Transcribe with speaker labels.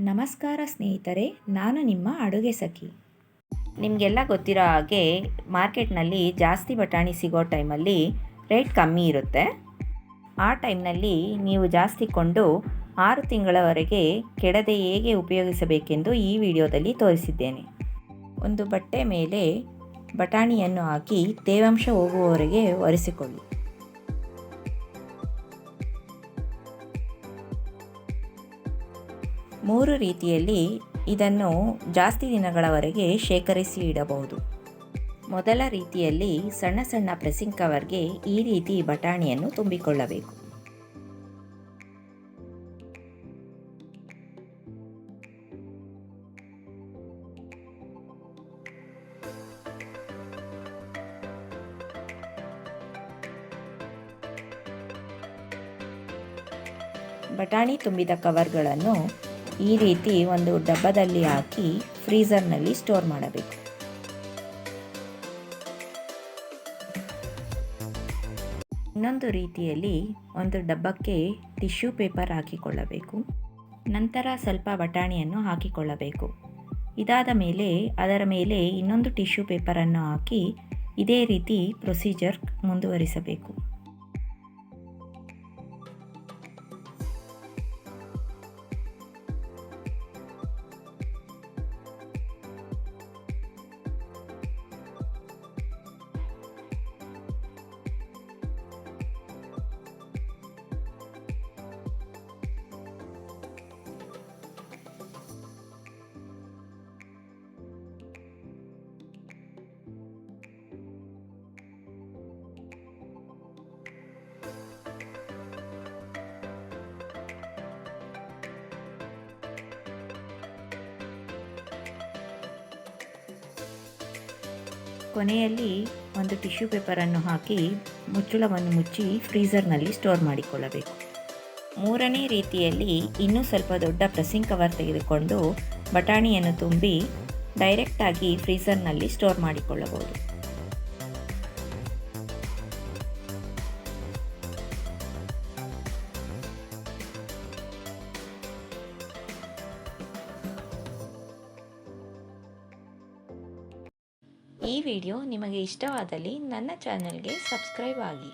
Speaker 1: ನಮಸ್ಕಾರ ಸ್ನೇಹಿತರೆ, ನಾನು ನಿಮ್ಮ ಅಡುಗೆ ಸಖಿ. ನಿಮಗೆಲ್ಲ ಗೊತ್ತಿರೋ ಹಾಗೆ ಮಾರ್ಕೆಟ್ನಲ್ಲಿ ಜಾಸ್ತಿ ಬಟಾಣಿ ಸಿಗೋ ಟೈಮಲ್ಲಿ ರೇಟ್ ಕಮ್ಮಿ ಇರುತ್ತೆ. ಆ ಟೈಮ್ನಲ್ಲಿ ನೀವು ಜಾಸ್ತಿ ಕೊಂಡು 6 ತಿಂಗಳವರೆಗೆ ಕೆಡದೆ ಹೇಗೆ ಉಪಯೋಗಿಸಬೇಕೆಂದು ಈ ವಿಡಿಯೋದಲ್ಲಿ ತೋರಿಸಿದ್ದೇನೆ. ಒಂದು ಬಟ್ಟೆ ಮೇಲೆ ಬಟಾಣಿಯನ್ನು ಹಾಕಿ ತೇವಾಂಶ ಹೋಗುವವರೆಗೆ ಒರೆಸಿಕೊಳ್ಳಿ. ಮೂರು ರೀತಿಯಲ್ಲಿ ಇದನ್ನು ಜಾಸ್ತಿ ದಿನಗಳವರೆಗೆ ಶೇಖರಿಸಿ ಇಡಬಹುದು. ಮೊದಲ ರೀತಿಯಲ್ಲಿ ಸಣ್ಣ ಸಣ್ಣ ಪ್ರೆಸ್ಸಿಂಗ್ ಕವರ್ಗೆ ಈ ರೀತಿ ಬಟಾಣಿಯನ್ನು ತುಂಬಿಕೊಳ್ಳಬೇಕು. ಬಟಾಣಿ ತುಂಬಿದ ಕವರ್ಗಳನ್ನು ಈ ರೀತಿ ಒಂದು ಡಬ್ಬದಲ್ಲಿ ಹಾಕಿ ಫ್ರೀಝರ್ನಲ್ಲಿ ಸ್ಟೋರ್ ಮಾಡಬೇಕು. ಇನ್ನೊಂದು ರೀತಿಯಲ್ಲಿ ಒಂದು ಡಬ್ಬಕ್ಕೆ ಟಿಶ್ಯೂ ಪೇಪರ್ ಹಾಕಿಕೊಳ್ಳಬೇಕು. ನಂತರ ಸ್ವಲ್ಪ ಬಟಾಣಿಯನ್ನು ಹಾಕಿಕೊಳ್ಳಬೇಕು. ಇದಾದ ಮೇಲೆ ಅದರ ಮೇಲೆ ಇನ್ನೊಂದು ಟಿಶ್ಯೂ ಪೇಪರನ್ನು ಹಾಕಿ ಇದೇ ರೀತಿ ಪ್ರೊಸೀಜರ್ ಮುಂದುವರಿಸಬೇಕು. ಕೊನೆಯಲ್ಲಿ ಒಂದು ಟಿಶ್ಯೂ ಪೇಪರನ್ನು ಹಾಕಿ ಮುಚ್ಚಳವನ್ನು ಮುಚ್ಚಿ ಫ್ರೀಝರ್ನಲ್ಲಿ ಸ್ಟೋರ್ ಮಾಡಿಕೊಳ್ಳಬೇಕು. ಮೂರನೇ ರೀತಿಯಲ್ಲಿ ಇನ್ನೂ ಸ್ವಲ್ಪ ದೊಡ್ಡ ಪ್ರೆಸ್ಸಿಂಗ್ ಕವರ್ ತೆಗೆದುಕೊಂಡು ಬಟಾಣಿಯನ್ನು ತುಂಬಿ ಡೈರೆಕ್ಟಾಗಿ ಫ್ರೀಝರ್ನಲ್ಲಿ ಸ್ಟೋರ್ ಮಾಡಿಕೊಳ್ಳಬಹುದು. ಈ ವಿಡಿಯೋ ನಿಮಗೆ ಇಷ್ಟವಾದಲ್ಲಿ ನನ್ನ ಚಾನೆಲ್ಗೆ ಸಬ್ಸ್ಕ್ರೈಬ್ ಆಗಿ.